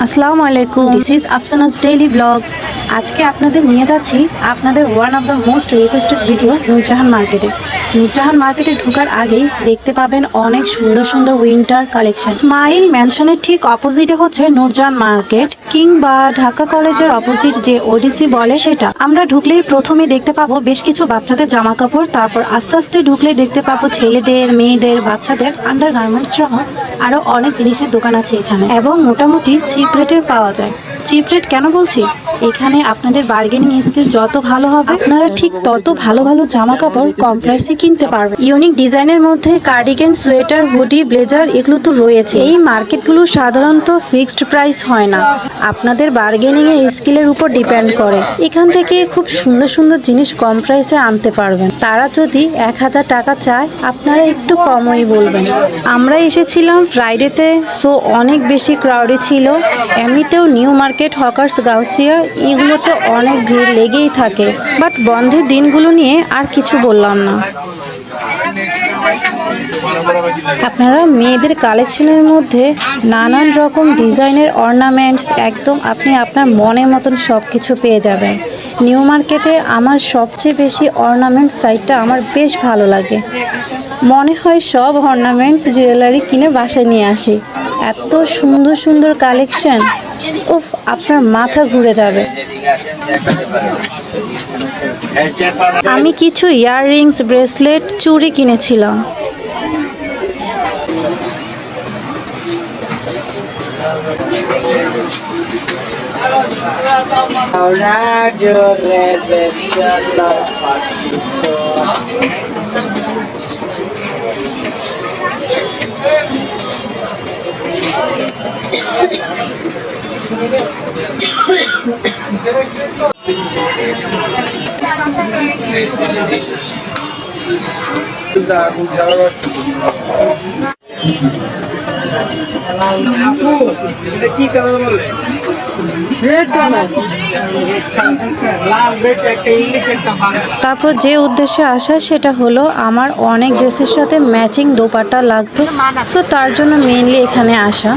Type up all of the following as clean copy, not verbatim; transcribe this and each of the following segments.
আসসালামু আলাইকুম, this is আফসানাস daily blogs. আজকে আপনাদের নিয়ে যাচ্ছি আপনাদের one of the most requested video Nurjahan মার্কেটে। নূরজাহান মার্কেটে ঢোকার আগেই দেখতে পাবেন অনেক সুন্দর সুন্দর উইন্টার কালেকশন। স্মাইল ম্যানশনের ঠিক অপোজিটে হচ্ছে নূরজাহান মার্কেট, কিংবা ঢাকা কলেজের অপোজিট যে ওডিসি বলে সেটা। আমরা ঢুকলেই প্রথমে দেখতে পাবো বেশ কিছু বাচ্চাদের জামা কাপড়, তারপর আস্তে আস্তে ঢুকলেই দেখতে পাবো ছেলেদের, মেয়েদের, বাচ্চাদের আন্ডার গার্মেন্টস সহ আরো অনেক জিনিসের দোকান আছে এখানে, এবং মোটামুটি চিপ রেটের পাওয়া যায়। চিপ রেট কেন বলছি, এখানে আপনাদের বার্গেনিং স্কিল যত ভালো হবে আপনারা ঠিক তত ভালো ভালো জামা কাপড় কম প্রাইসে কিনতে পারবেন। ইউনিক ডিজাইনের মধ্যে কার্ডিগান, সোয়েটার, হুডি, ব্লেজার এগুলো তো রয়েছে। এই মার্কেটগুলো সাধারণত ফিক্সড প্রাইস হয় না, আপনাদের বার্গেনিং এর স্কিলের উপর ডিপেন্ড করে। এখান থেকে খুব সুন্দর সুন্দর জিনিস কম প্রাইসে আনতে পারবেন। তারা যদি 1000 টাকা চায় আপনারা একটু কমই বলবেন। আমরা এসেছিলাম ফ্রাইডেতে, সো অনেক বেশি ক্রাউডি ছিল। এমনিতেও নিউ মার্কেট, হকার্স, গাউসিয়া এগুলোতে অনেক ভিড় লেগেই থাকে, বাট বন্ধের দিনগুলো নিয়ে আর কিছু বললাম না। আপনারা মেয়েদের কালেকশনের মধ্যে নানান রকম ডিজাইনের অর্নামেন্টস একদম আপনি আপনার মনের মতন সব কিছু পেয়ে যাবেন। নিউ মার্কেটে আমার সবচেয়ে বেশি অর্নামেন্টস সাইডটা আমার বেশ ভালো লাগে। মনে হয় সব অর্নামেন্টস জুয়েলারি কিনে বাসায় নিয়ে আসি। এত সুন্দর সুন্দর কালেকশন, উফ, আপনার মাথা ঘুরে যাবে। আমি কিছু ইয়াররিংস, ব্রেসলেট, চুড়ি কিনেছিলাম। তারপর যে উদ্দেশ্যে আসা সেটা হলো আমার অনেক ড্রেসের সাথে ম্যাচিং দোপাট্টা লাগতো, সো তার জন্য মেইনলি এখানে আসা।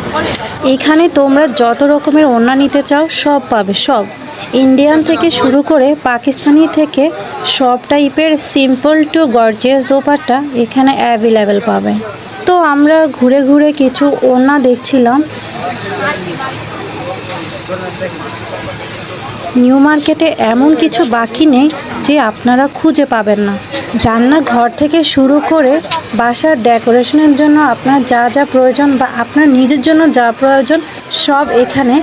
এখানে তোমরা যত রকমের ওড়না নিতে চাও সব পাবে, সব ইন্ডিয়ান থেকে শুরু করে পাকিস্তানি থেকে সব টাইপের সিম্পল টু গর্জিয়াস দোপাট্টা এখানে অ্যাভেলেবেল পাবে। তো আমরা ঘুরে ঘুরে কিছু ওড়না দেখছিলাম। নিউ মার্কেটে এমন কিছু বাকি নেই যে আপনারা খুঁজে পাবেন না। রান্নাঘর থেকে শুরু করে বাসার ডেকোরেশনের জন্য আপনার যা যা প্রয়োজন বা আপনার নিজের জন্য যা প্রয়োজন সব এখানে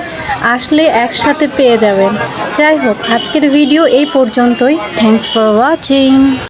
আসলে একসাথে পেয়ে যাবেন। যাই হোক, আজকের ভিডিও এই পর্যন্তই। Thanks for watching.